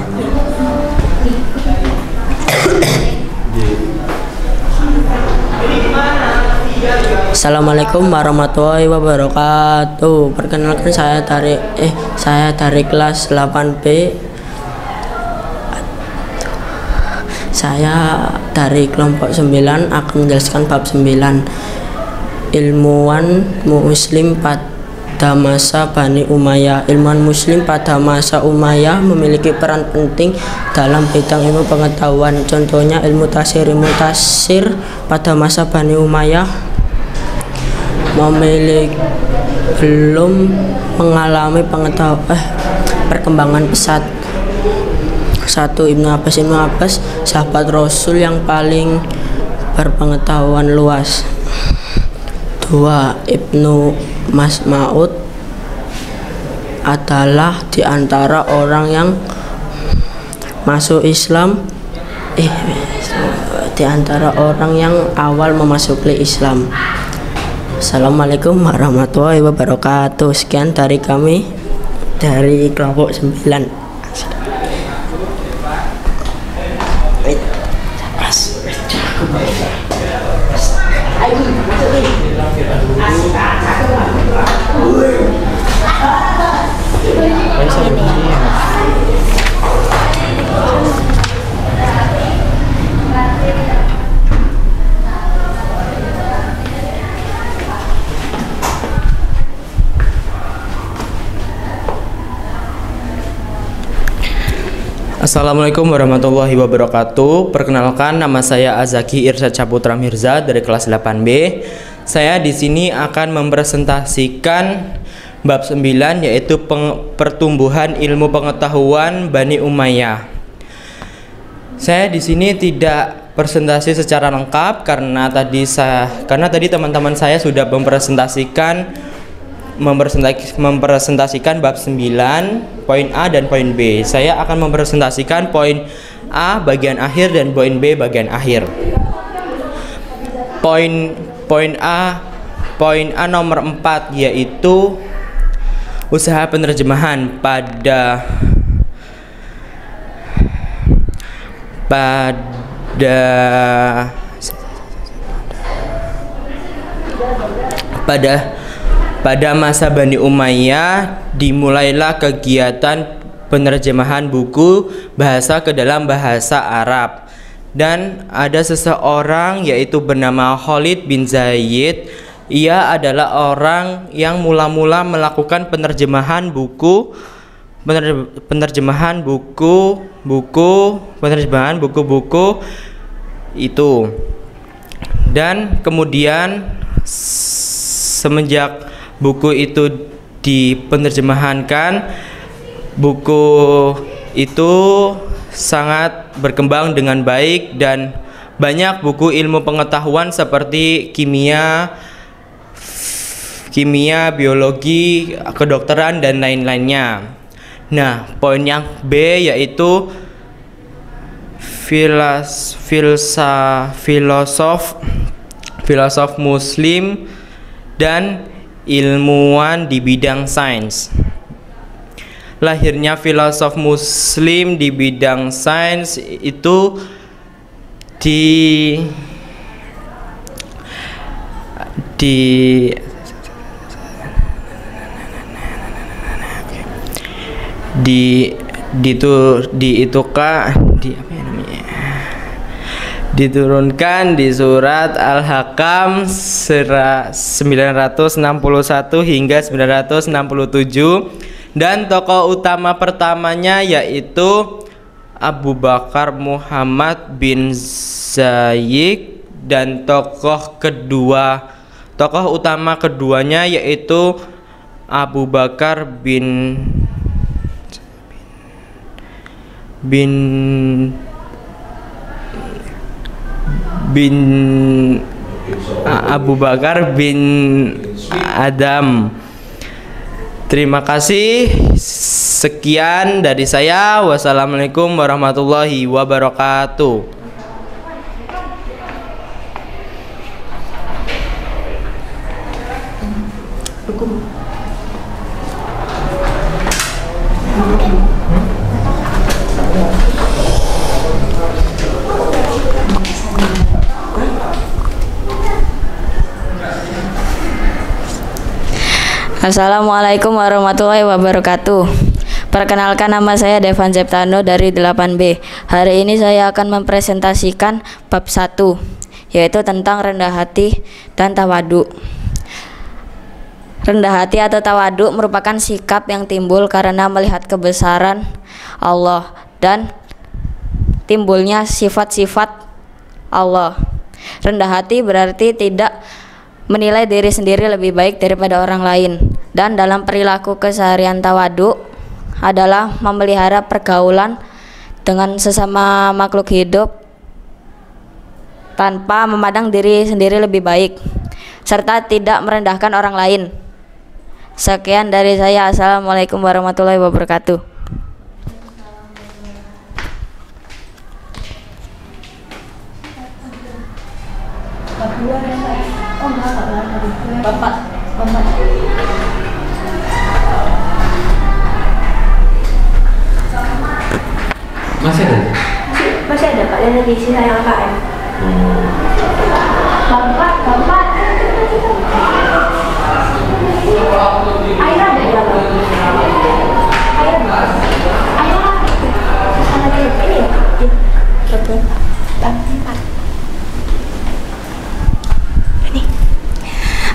Assalamualaikum warahmatullahi wabarakatuh. Perkenalkan, saya dari kelas 8B. Saya dari kelompok 9 akan menjelaskan bab 9. Ilmuwan muslim pada masa Bani Umayyah. Ilmuwan muslim pada masa Umayyah memiliki peran penting dalam bidang ilmu pengetahuan. Contohnya ilmu tafsir. Ilmu tafsir pada masa Bani Umayyah belum mengalami perkembangan pesat. 1. Ibnu Abbas, sahabat Rasul yang paling berpengetahuan luas. 2. Ibnu Mas'ud adalah di antara orang yang masuk Islam, di antara orang yang awal memasuki Islam. Assalamualaikum warahmatullahi wabarakatuh. Sekian dari kami dari kelompok 9. Assalamualaikum warahmatullahi wabarakatuh. Perkenalkan, nama saya Azaki Irsyad Saputra Mirza dari kelas 8B. Saya di sini akan mempresentasikan bab 9, yaitu pertumbuhan ilmu pengetahuan Bani Umayyah. Saya di sini tidak presentasi secara lengkap karena tadi teman-teman saya sudah mempresentasikan mempresentasikan bab 9, poin A dan poin B. Saya akan mempresentasikan poin A bagian akhir dan poin B bagian akhir. Poin A nomor 4 yaitu usaha penerjemahan pada masa Bani Umayyah dimulailah kegiatan penerjemahan buku bahasa ke dalam bahasa Arab, dan ada seseorang yaitu bernama Khalid bin Zaid. Ia adalah orang yang mula-mula melakukan penerjemahan buku itu, dan kemudian semenjak buku itu dipenerjemahkan, buku itu sangat berkembang dengan baik dan banyak buku ilmu pengetahuan seperti kimia, biologi, kedokteran dan lain-lainnya. Nah, poin yang B yaitu filosof muslim dan ilmuwan di bidang sains. Lahirnya filosof muslim di bidang sains itu diturunkan di surat Al-Hakam 961 hingga 967, dan tokoh utama pertamanya yaitu Abu Bakar Muhammad bin Zaid, dan tokoh utama keduanya yaitu Abu Bakar bin Adam. Terima kasih. Sekian dari saya. Wassalamualaikum warahmatullahi wabarakatuh. Assalamualaikum warahmatullahi wabarakatuh. Perkenalkan, nama saya Devan Zeptano dari 8B. Hari ini saya akan mempresentasikan bab 1, yaitu tentang rendah hati dan tawadu. Rendah hati atau tawadu merupakan sikap yang timbul karena melihat kebesaran Allah dan timbulnya sifat-sifat Allah. Rendah hati berarti tidak menilai diri sendiri lebih baik daripada orang lain, dan dalam perilaku keseharian tawadu adalah memelihara pergaulan dengan sesama makhluk hidup tanpa memandang diri sendiri lebih baik serta tidak merendahkan orang lain. Sekian dari saya. Assalamualaikum warahmatullahi wabarakatuh. Masih ada? Masih ada Pak, yang di sisa yang KM. Bapak. Air ada ya Pak? Ini ya?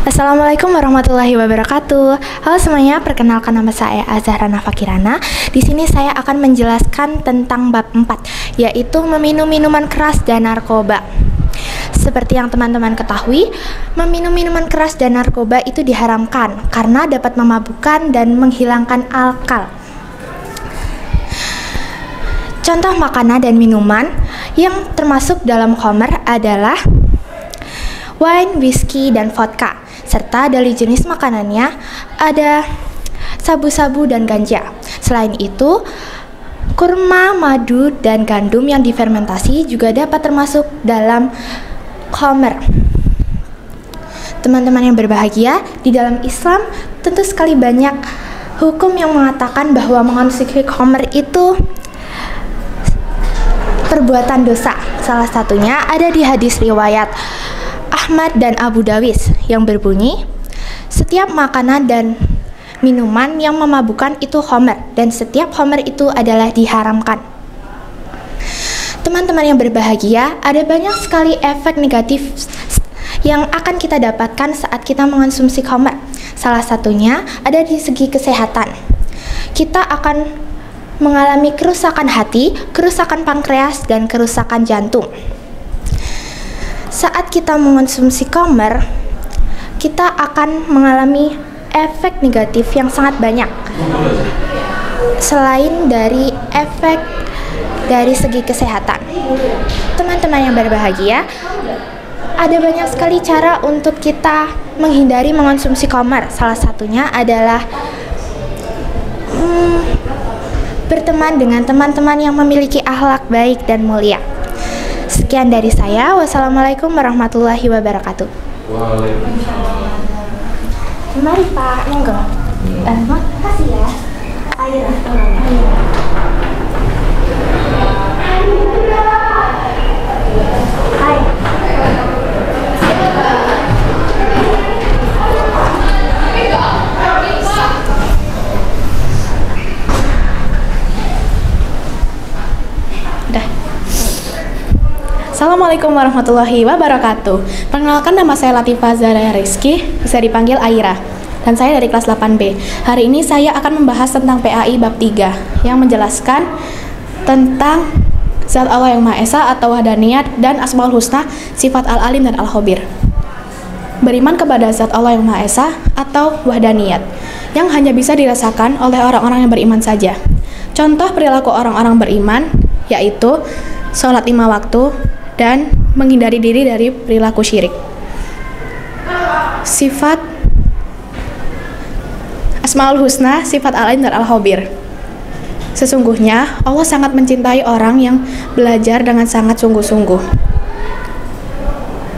Assalamualaikum warahmatullahi wabarakatuh. Halo semuanya, perkenalkan nama saya Azharana Fakirana. Di sini saya akan menjelaskan tentang bab 4, yaitu meminum minuman keras dan narkoba. Seperti yang teman-teman ketahui, meminum minuman keras dan narkoba itu diharamkan karena dapat memabukkan dan menghilangkan akal. Contoh makanan dan minuman yang termasuk dalam khamr adalah wine, whisky, dan vodka. serta dari jenis makanannya ada sabu-sabu dan ganja. Selain itu, kurma, madu, dan gandum yang difermentasi juga dapat termasuk dalam khamr. Teman-teman yang berbahagia, di dalam Islam tentu sekali banyak hukum yang mengatakan bahwa mengonsumsi khamr itu perbuatan dosa. Salah satunya ada di hadis riwayat Ahmad dan Abu Dawud yang berbunyi, setiap makanan dan minuman yang memabukkan itu khamr, dan setiap khamr itu adalah diharamkan. Teman-teman yang berbahagia, ada banyak sekali efek negatif yang akan kita dapatkan saat kita mengonsumsi khamr. Salah satunya ada di segi kesehatan. Kita akan mengalami kerusakan hati, kerusakan pankreas, dan kerusakan jantung. Saat kita mengonsumsi khamr, kita akan mengalami efek negatif yang sangat banyak. Selain dari efek dari segi kesehatan, teman-teman yang berbahagia, ada banyak sekali cara untuk kita menghindari mengonsumsi khamr. Salah satunya adalah berteman dengan teman-teman yang memiliki akhlak baik dan mulia. Sekian dari saya. Wassalamualaikum warahmatullahi wabarakatuh. Mari Pak, monggo. Makasih ya. Ayo. Hai. Assalamualaikum warahmatullahi wabarakatuh. Perkenalkan, nama saya Latifah Zahra Rizky, bisa dipanggil Aira, dan saya dari kelas 8B. Hari ini saya akan membahas tentang PAI bab 3 yang menjelaskan tentang Zat Allah yang Maha Esa atau Wahdaniyat dan Asmaul Husna, sifat Al-Alim dan Al-Khabir. Beriman kepada Zat Allah yang Maha Esa atau Wahdaniyat yang hanya bisa dirasakan oleh orang-orang yang beriman saja. Contoh perilaku orang-orang beriman yaitu sholat 5 waktu dan menghindari diri dari perilaku syirik. Sifat Asmaul Husna, sifat Al-Alim dan Al-Khabir. Sesungguhnya Allah sangat mencintai orang yang belajar dengan sangat sungguh-sungguh.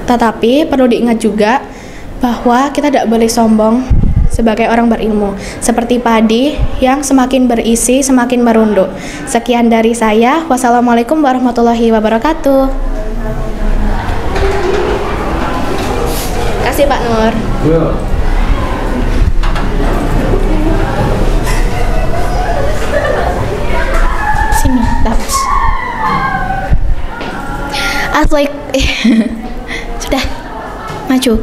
Tetapi perlu diingat juga bahwa kita tidak boleh sombong sebagai orang berilmu, seperti padi yang semakin berisi semakin merunduk. Sekian dari saya. Wassalamualaikum warahmatullahi wabarakatuh. Kasih Pak Nur. Sini, tapus. Sudah maju.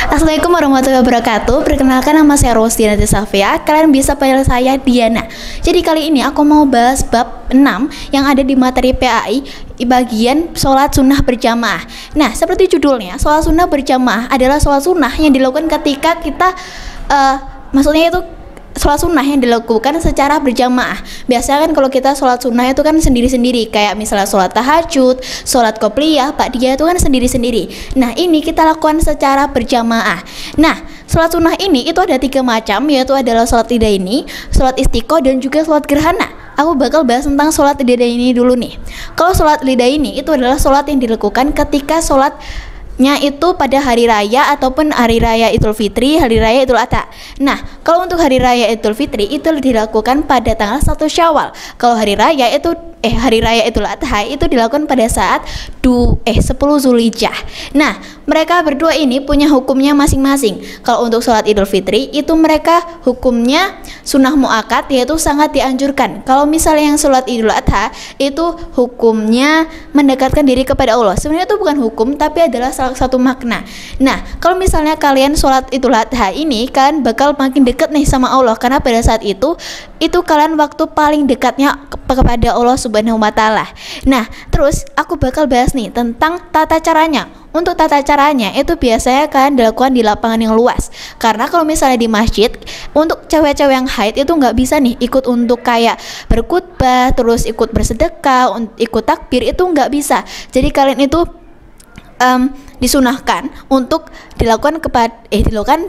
Assalamualaikum warahmatullahi wabarakatuh. Perkenalkan, nama saya Rosdina Safia. Kalian bisa panggil saya Diana. Jadi kali ini aku mau bahas bab 6 yang ada di materi PAI bagian sholat sunnah berjamaah. Nah, seperti judulnya, sholat sunnah berjamaah adalah sholat sunnah yang dilakukan ketika kita maksudnya itu sholat sunnah yang dilakukan secara berjamaah. Biasanya kan kalau kita sholat sunnah itu kan sendiri-sendiri, kayak misalnya sholat tahajud, sholat qobliyah, ba'diyah itu kan sendiri-sendiri. Nah, ini kita lakukan secara berjamaah. Nah, sholat sunnah ini itu ada 3 macam, yaitu adalah sholat idaini, sholat istiqo, dan juga sholat gerhana. Aku bakal bahas tentang sholat idaini dulu nih. Kalau sholat idaini itu adalah sholat yang dilakukan ketika sholatnya itu pada hari raya ataupun hari raya Idul Fitri, hari raya Idul Adha. Nah, kalau untuk hari raya Idul Fitri itu dilakukan pada tanggal 1 Syawal. Kalau hari raya Idul Adha itu dilakukan pada saat 10 Zulhijjah. Nah, mereka berdua ini punya hukumnya masing-masing. Kalau untuk sholat Idul Fitri itu mereka hukumnya sunnah muakkad, yaitu sangat dianjurkan. Kalau misalnya yang sholat Idul Adha itu hukumnya mendekatkan diri kepada Allah. Sebenarnya itu bukan hukum, tapi adalah salah satu makna. Nah, kalau misalnya kalian sholat Idul Adha ini, kalian bakal makin dekat nih sama Allah, karena pada saat itu kalian waktu paling dekatnya kepada Allah Subhanahu wa Ta'ala. Nah, terus aku bakal bahas nih tentang tata caranya. Untuk tata caranya itu biasanya kalian dilakukan di lapangan yang luas, karena kalau misalnya di masjid untuk cewek-cewek yang haid itu nggak bisa nih ikut untuk kayak berkhutbah, terus ikut bersedekah, ikut takbir, itu nggak bisa. Jadi kalian itu disunahkan untuk dilakukan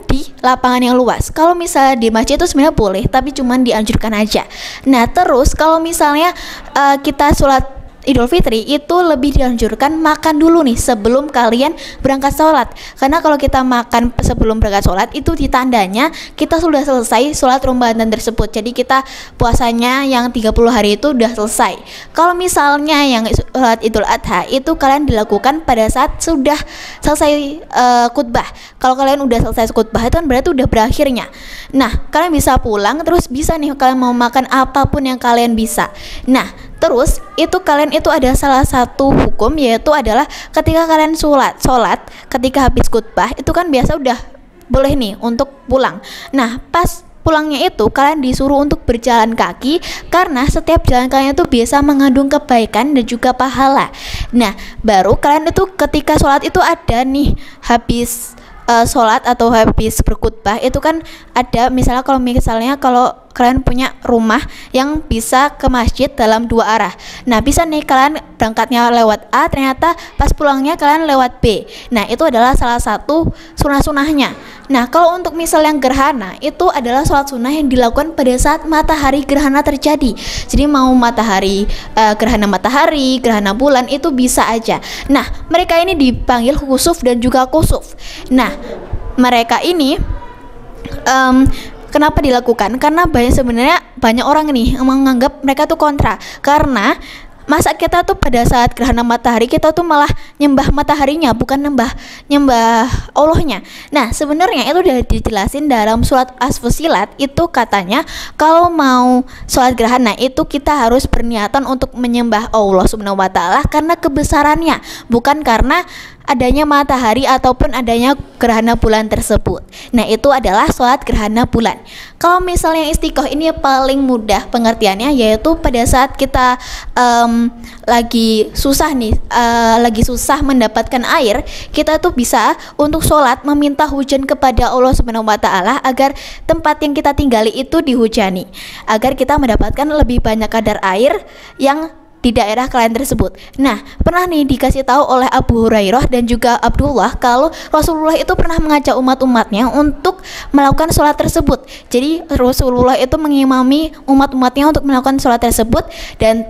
di lapangan yang luas. Kalau misalnya di masjid itu sebenarnya boleh, tapi cuman dianjurkan aja. Nah, terus kalau misalnya kita sholat Idul Fitri itu lebih dianjurkan makan dulu nih sebelum kalian berangkat sholat. Karena kalau kita makan sebelum berangkat sholat itu ditandanya kita sudah selesai sholat Ramadan tersebut. Jadi kita puasanya yang 30 hari itu udah selesai. Kalau misalnya yang sholat Idul Adha itu kalian dilakukan pada saat sudah selesai khutbah. Kalau kalian udah selesai khutbah itu kan berarti udah berakhirnya. Nah, kalian bisa pulang terus bisa nih kalian mau makan apapun yang kalian bisa. Nah, terus itu kalian itu ada salah satu hukum, yaitu adalah ketika kalian sholat ketika habis khutbah itu kan biasa udah boleh nih untuk pulang. Nah, pas pulangnya itu kalian disuruh untuk berjalan kaki karena setiap jalan kalian itu biasa mengandung kebaikan dan juga pahala. Nah, baru kalian itu ketika sholat itu ada nih habis sholat atau habis berkhutbah itu kan ada misalnya kalau kalian punya rumah yang bisa ke masjid dalam 2 arah. Nah, bisa nih kalian berangkatnya lewat A, ternyata pas pulangnya kalian lewat B. Nah, itu adalah salah satu sunah-sunahnya. Nah, kalau untuk misal yang gerhana, itu adalah sholat sunnah yang dilakukan pada saat matahari gerhana terjadi. Jadi mau matahari, gerhana matahari, gerhana bulan, itu bisa aja. Nah, mereka ini dipanggil khusuf dan juga kusuf. Nah, mereka ini kenapa dilakukan? Karena sebenarnya banyak orang nih yang menganggap mereka tuh kontra. Karena masa kita tuh pada saat gerhana matahari kita tuh malah nyembah mataharinya, bukan nyembah Allahnya. Nah, sebenarnya itu udah dijelasin dalam surat As-Fussilat. Itu katanya kalau mau sholat gerhana itu kita harus berniatan untuk menyembah Allah Subhanahu wa taala karena kebesarannya, bukan karena adanya matahari ataupun adanya gerhana bulan tersebut. Nah, itu adalah sholat gerhana bulan. Kalau misalnya istiqoh ini paling mudah pengertiannya, yaitu pada saat kita lagi susah nih, lagi susah mendapatkan air, kita tuh bisa untuk sholat meminta hujan kepada Allah Subhanahu wa taala agar tempat yang kita tinggali itu dihujani, agar kita mendapatkan lebih banyak kadar air yang di daerah kalian tersebut. Nah, pernah nih dikasih tahu oleh Abu Hurairah dan juga Abdullah kalau Rasulullah itu pernah mengajak umat-umatnya untuk melakukan sholat tersebut. Jadi Rasulullah itu mengimami umat-umatnya untuk melakukan sholat tersebut, dan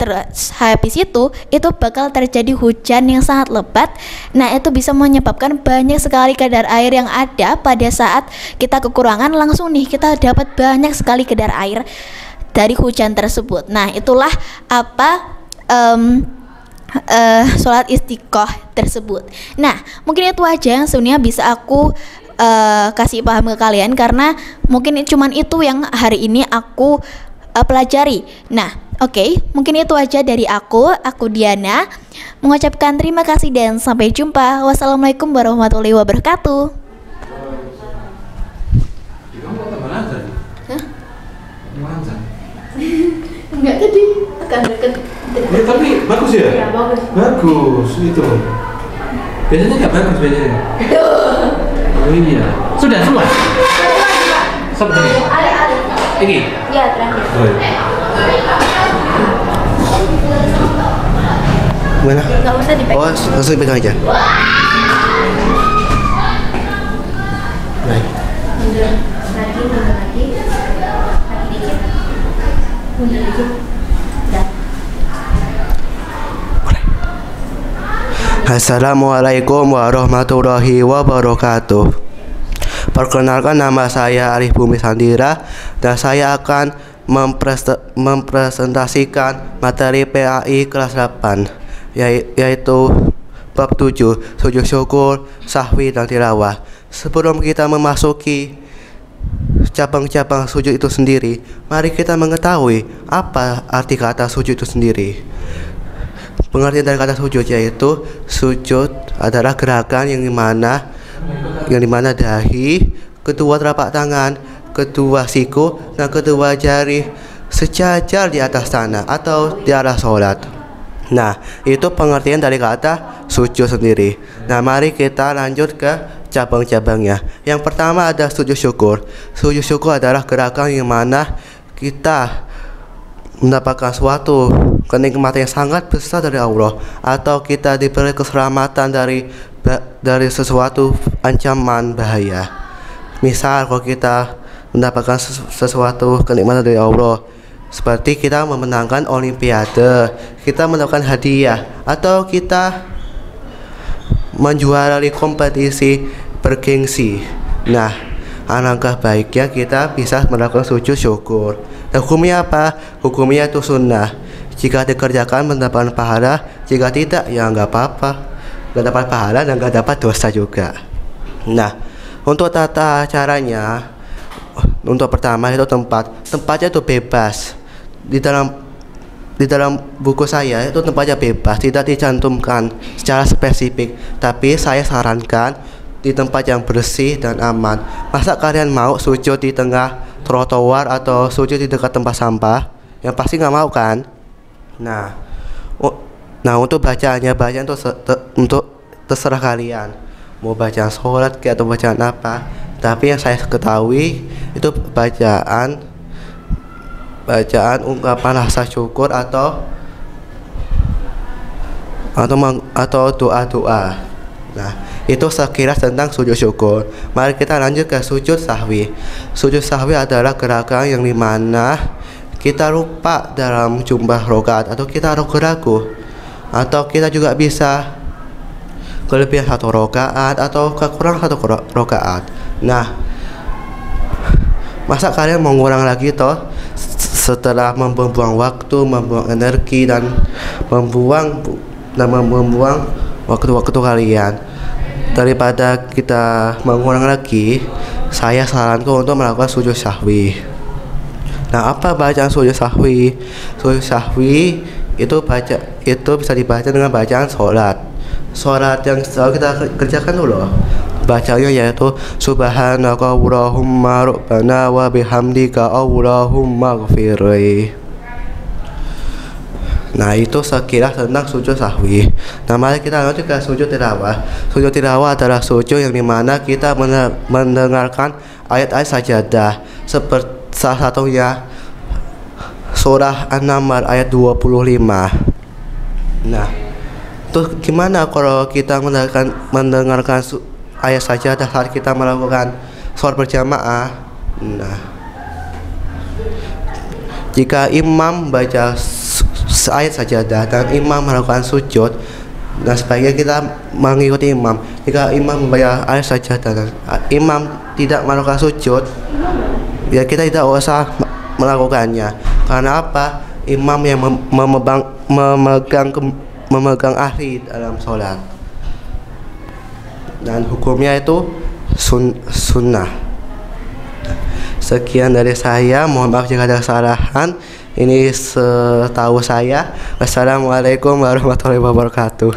habis itu bakal terjadi hujan yang sangat lebat. Nah, itu bisa menyebabkan banyak sekali kadar air yang ada pada saat kita kekurangan, langsung nih kita dapat banyak sekali kadar air dari hujan tersebut. Nah, itulah apa sholat istiqoh tersebut. Nah, mungkin itu aja yang sebenarnya bisa aku kasih paham ke kalian, karena mungkin cuman itu yang hari ini aku pelajari. Nah, oke, mungkin itu aja dari aku Diana, mengucapkan terima kasih dan sampai jumpa. Wassalamualaikum warahmatullahi wabarakatuh. Enggak tadi akan deket. Tapi bagus ya? Iya, bagus. Bagus itu. Biasanya nggak bagus biasanya. Oh iya. Sudah semua. Sampai. Ini. Ya, terakhir. Oh, iya. Gimana? Nggak usah dipegang. Oh, langsung dipegang aja. Baik. Mundur lagi dikit. Mundur dikit. Assalamualaikum warahmatullahi wabarakatuh. Perkenalkan, nama saya Arif Bumi Sandira dan saya akan mempresentasikan materi PAI kelas 8 yaitu bab 7, sujud syukur, sahwi dan tilawah. Sebelum kita memasuki cabang-cabang sujud itu sendiri, mari kita mengetahui apa arti kata sujud itu sendiri. Pengertian dari kata sujud yaitu sujud adalah gerakan yang dimana dahi, kedua telapak tangan, kedua siku dan kedua jari sejajar di atas tanah atau di arah sholat. Nah, itu pengertian dari kata sujud sendiri. Nah, mari kita lanjut ke cabang-cabangnya. Yang pertama ada sujud syukur. Sujud syukur adalah gerakan yang mana kita mendapatkan suatu kenikmatan yang sangat besar dari Allah, atau kita diberi keselamatan dari dari sesuatu ancaman bahaya. Misal kalau kita mendapatkan sesuatu kenikmatan dari Allah, seperti kita memenangkan olimpiade, kita mendapatkan hadiah, atau kita menjuarai kompetisi bergengsi. Nah, alangkah baiknya kita bisa melakukan sujud syukur. Hukumnya apa? Hukumnya itu sunnah. Jika dikerjakan mendapatkan pahala, jika tidak ya nggak apa-apa, nggak dapat pahala dan nggak dapat dosa juga. Nah, untuk tata caranya, untuk pertama itu tempatnya itu bebas. Di dalam buku saya itu tempatnya bebas, tidak dicantumkan secara spesifik, tapi saya sarankan di tempat yang bersih dan aman. Masa kalian mau sujud di tengah trotoar atau sujud di dekat tempat sampah? Yang pasti nggak mau kan? Nah, untuk bacaan untuk terserah kalian mau bacaan sholat atau bacaan apa. Tapi yang saya ketahui itu bacaan ungkapan rasa syukur atau doa-doa. Nah, itu sekilas tentang sujud syukur. Mari kita lanjut ke sujud sahwi. Sujud sahwi adalah gerakan yang dimana kita lupa dalam jumlah rakaat atau kita ragu-ragu, atau kita juga bisa kelebihan 1 rakaat atau kekurangan 1 rakaat. Nah, masa kalian mau ngurang lagi toh setelah membuang waktu, membuang energi dan membuang waktu-waktu kalian? Daripada kita mengurang lagi, saya sarankan untuk melakukan sujud sahwi. Nah, apa bacaan sujud sahwi? Sujud sahwi itu bisa dibaca dengan bacaan sholat yang selalu kita kerjakan dulu. Bacanya yaitu subhanaka Allahumma rabbana wa bihamdika Allahumma ghfirli. Nah, itu sekilas tentang sujud sahwi. Nah, mari kita lanjut ke sujud tilawah. Sujud tilawah adalah sujud yang dimana kita mendengarkan ayat-ayat sajadah, seperti salah satunya surah An-Naml ayat 25. Nah, terus gimana kalau kita mendengarkan ayat sajadah saat kita melakukan sholat berjamaah? Nah, jika imam baca ayat sajadah dan imam melakukan sujud, nah sebaiknya kita mengikuti imam. Jika imam membaca ayat sajadah dan imam tidak melakukan sujud, ya kita tidak usah melakukannya. Karena apa? Imam yang memegang ahli dalam sholat, dan hukumnya itu sunnah. Sekian dari saya, mohon maaf jika ada kesalahan. Ini setahu saya. Wassalamualaikum warahmatullahi wabarakatuh.